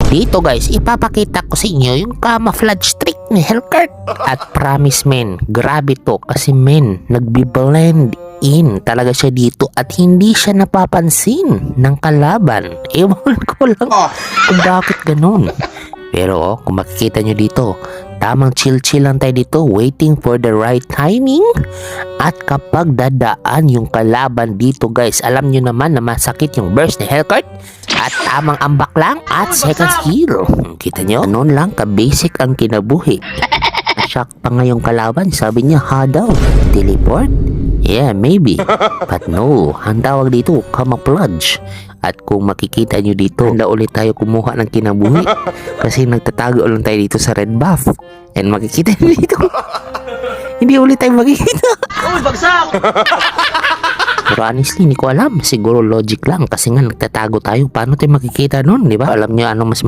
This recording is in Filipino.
Dito guys, ipapakita ko sa inyo yung camouflage trick ni Hellcat. At promise men, grabe to kasi men, nagbi-blend in talaga siya dito at hindi siya napapansin ng kalaban. Ewan ko lang kung bakit ganun. Pero kung makikita nyo dito, tamang chill lang tayo dito, waiting for the right timing. At kapag dadaan yung kalaban dito guys, alam nyo naman na masakit yung burst ni Hellcat. At tamang ambak lang at second skill. Kita nyo, noon lang ka-basic ang kinabuhi. Shock pa nga yung kalaban, sabi niya ha daw, teleport? Yeah, maybe. But no, ang tawag dito, camouflage. At kung makikita nyo dito, handa ulit tayo kumuha ng kinabuhi. Kasi nagtatago lang tayo dito sa red buff. And makikita nyo dito, hindi ulit tayo makikita. Uy, bagsak! Pero honestly, hindi ko alam. Siguro logic lang kasi nga nagtatago tayo. Paano tayo makikita nun, di ba? Alam nyo ano mas